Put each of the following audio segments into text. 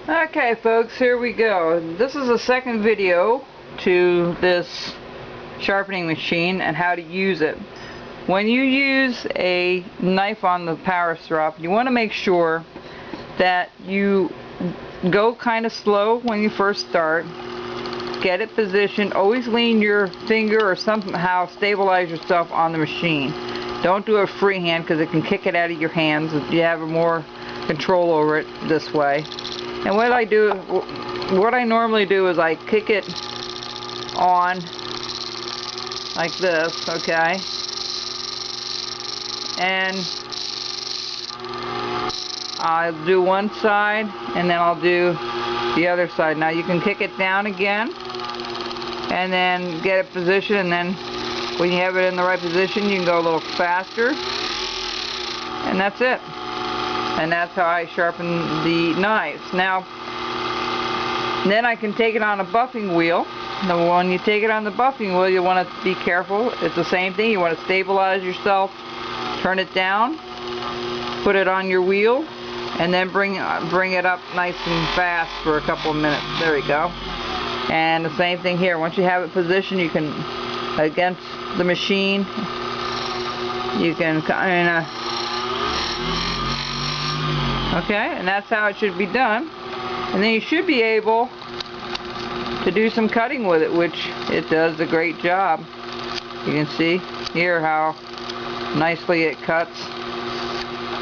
Okay folks, here we go. This is the second video to this sharpening machine and how to use it. When you use a knife on the power strop, you want to make sure that you go kind of slow when you first start. Get it positioned. Always lean your finger or somehow stabilize yourself on the machine. Don't do it freehand because it can kick it out of your hands. You have more control over it this way. And what I normally do is I kick it on like this, okay? And I'll do one side and then I'll do the other side. Now you can kick it down again and then get it positioned, and then when you have it in the right position you can go a little faster, and that's it. And that's how I sharpen the knives. Now, then I can take it on a buffing wheel. Now, when you take it on the buffing wheel, you want to be careful. It's the same thing. You want to stabilize yourself, turn it down, put it on your wheel, and then bring it up nice and fast for a couple of minutes. There we go. And the same thing here. Once you have it positioned, you can, against the machine, you can kind of, okay, and that's how it should be done. And then you should be able to do some cutting with it, which it does a great job. You can see here how nicely it cuts.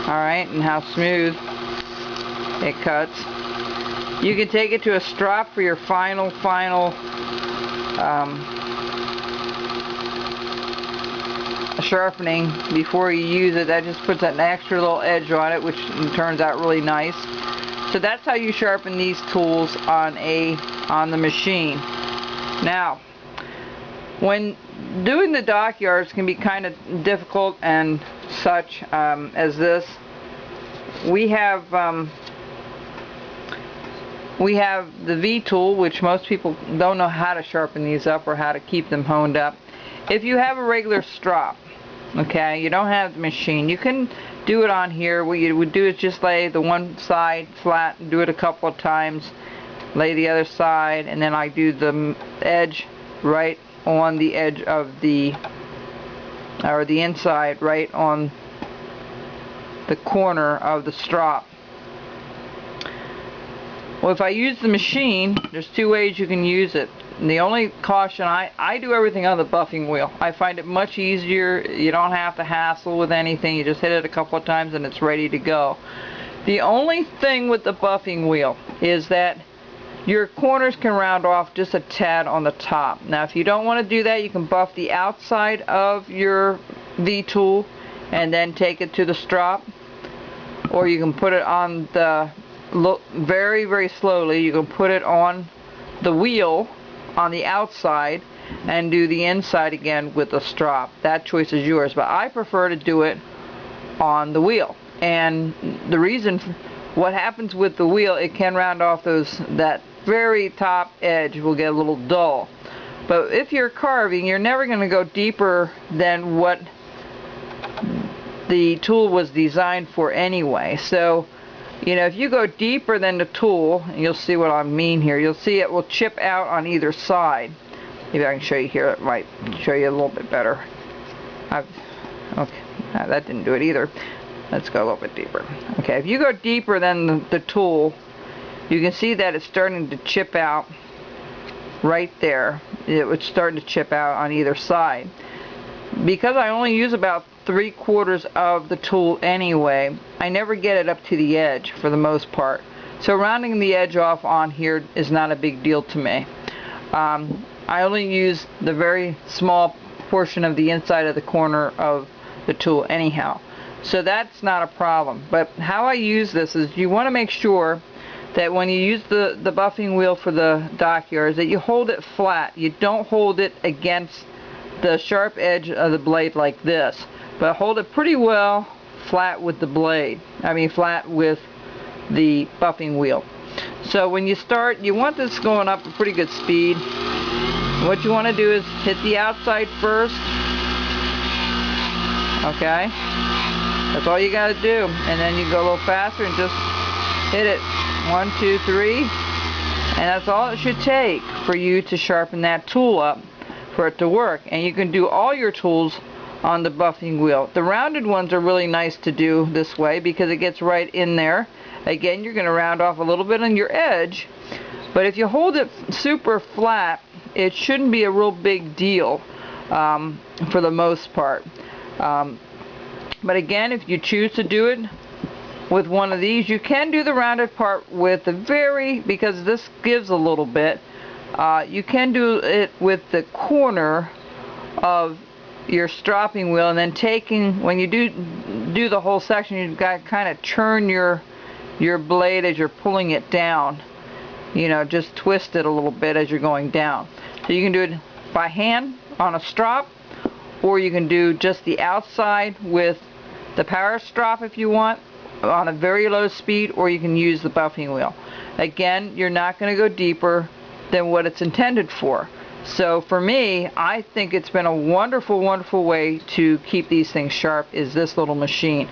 Alright, and how smooth it cuts. You can take it to a strop for your final sharpening before you use it. That just puts an extra little edge on it, which turns out really nice. So that's how you sharpen these tools on the machine. Now, when doing the dockyards can be kind of difficult and such as this. We have the V tool, which most people don't know how to sharpen these up or how to keep them honed up. If you have a regular strop, okay, you don't have the machine, you can do it on here. What you would do is just lay the one side flat and do it a couple of times, lay the other side, and then I do the edge right on the edge of the inside right on the corner of the strop. Well, if I use the machine, there's two ways you can use it. And the only caution, I do everything on the buffing wheel. I find it much easier. You don't have to hassle with anything. You just hit it a couple of times and it's ready to go. The only thing with the buffing wheel is that your corners can round off just a tad on the top. Now, if you don't want to do that, you can buff the outside of your V tool and then take it to the strop, or you can put it on the very, very slowly. You can put it on the wheel on the outside and do the inside again with the strop. That choice is yours, but I prefer to do it on the wheel. And the reason, what happens with the wheel, it can round off that very top edge will get a little dull. But if you're carving, you're never going to go deeper than what the tool was designed for anyway. So, you know, if you go deeper than the tool, you'll see what I mean here. You'll see it will chip out on either side. Maybe I can show you here. It might show you a little bit better. Okay, that didn't do it either. Let's go a little bit deeper. Okay, if you go deeper than the tool, you can see that it's starting to chip out right there. It was starting to chip out on either side. Because I only use about 3/4 of the tool anyway, I never get it up to the edge for the most part. So rounding the edge off on here is not a big deal to me. I only use the very small portion of the inside of the corner of the tool anyhow. So that's not a problem. But how I use this is, you want to make sure that when you use the buffing wheel for the dockyards, that you hold it flat. You don't hold it against the sharp edge of the blade like this, but hold it pretty well flat with the blade. I mean flat with the buffing wheel. So when you start, you want this going up at pretty good speed. What you want to do is hit the outside first. Okay, that's all you got to do, and then you go a little faster and just hit it 1, 2, 3, and that's all it should take for you to sharpen that tool up for it to work. And you can do all your tools on the buffing wheel. The rounded ones are really nice to do this way because it gets right in there. Again, you're going to round off a little bit on your edge, but if you hold it super flat, it shouldn't be a real big deal for the most part. But again, if you choose to do it with one of these, you can do the rounded part with the because this gives a little bit, you can do it with the corner of your stropping wheel, and then when you do the whole section, you've got to kind of turn your blade as you're pulling it down. You know, just twist it a little bit as you're going down. So you can do it by hand on a strop, or you can do just the outside with the power strop if you want on a very low speed, or you can use the buffing wheel. Again, you're not going to go deeper than what it's intended for. So for me, I think it's been a wonderful, wonderful way to keep these things sharp is this little machine.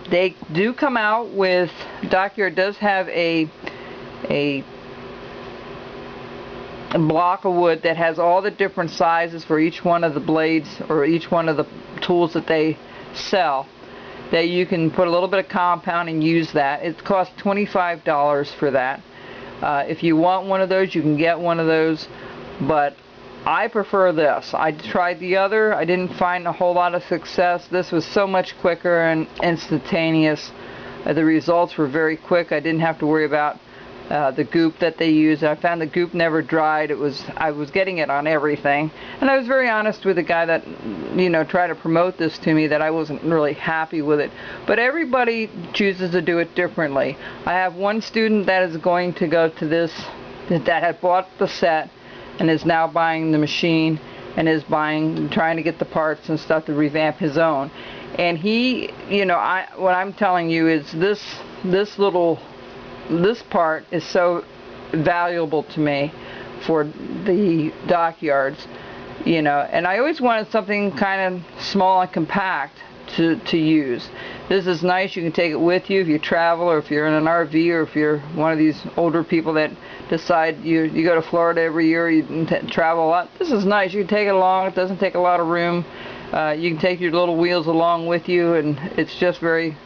They do come out with, Dockyard does have a block of wood that has all the different sizes for each one of the blades or each one of the tools that they sell, that you can put a little bit of compound and use that. It costs $25 for that. If you want one of those, you can get one of those, but I prefer this. I tried the other. I didn't find a whole lot of success. This was so much quicker and instantaneous. The results were very quick. I didn't have to worry about the goop that they use. I found the goop never dried. I was getting it on everything, and I was very honest with the guy that tried to promote this to me that I wasn't really happy with it. But everybody chooses to do it differently. I have one student that is going to go to this, that had bought the set and is now buying the machine and is trying to get the parts and stuff to revamp his own. And he, what I'm telling you is this part is so valuable to me for the dockyards, and I always wanted something kind of small and compact to use. This is nice. You can take it with you if you travel, or if you're in an RV, or if you're one of these older people that decide you go to Florida every year, you travel a lot. This is nice. You can take it along. It doesn't take a lot of room. You can take your little wheels along with you, and it's just very,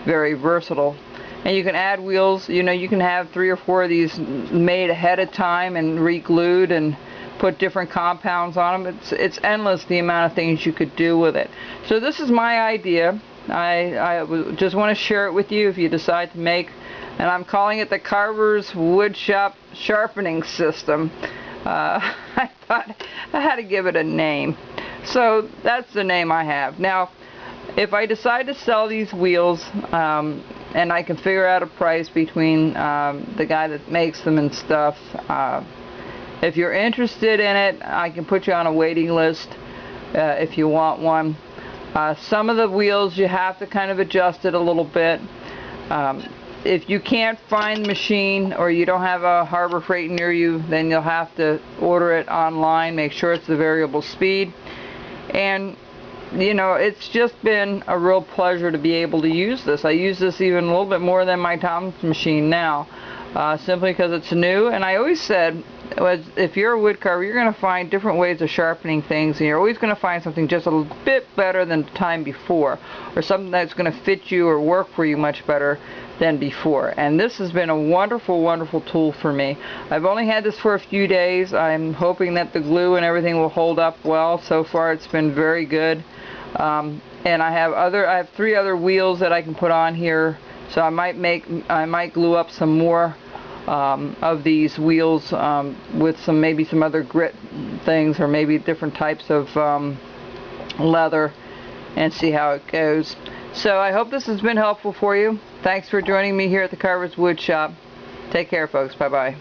very versatile. And you can add wheels. You can have 3 or 4 of these made ahead of time and re-glued and put different compounds on them. It's endless the amount of things you could do with it. So this is my idea. I just want to share it with you if you decide to make, and I'm calling it the Carverswoodshop Sharpening System. I thought I had to give it a name. So that's the name I have. Now, if I decide to sell these wheels, and I can figure out a price between the guy that makes them and stuff, if you're interested in it, I can put you on a waiting list if you want one. Some of the wheels you have to kind of adjust it a little bit. If you can't find the machine, or you don't have a Harbor Freight near you, then you'll have to order it online. Make sure it's the variable speed. And it's just been a real pleasure to be able to use this. I use this even a little bit more than my Tom's machine now, simply because it's new. And I always said, if you're a wood carver, you're going to find different ways of sharpening things, and you're always going to find something just a little bit better than the time before, or something that's going to fit you or work for you much better than before. And this has been a wonderful, wonderful tool for me. I've only had this for a few days. I'm hoping that the glue and everything will hold up well. So far it's been very good. And I have 3 other wheels that I can put on here, so I might glue up some more of these wheels with maybe some other grit things, or maybe different types of leather, and see how it goes. So I hope this has been helpful for you. Thanks for joining me here at the Carverswoodshop. Take care, folks. Bye bye.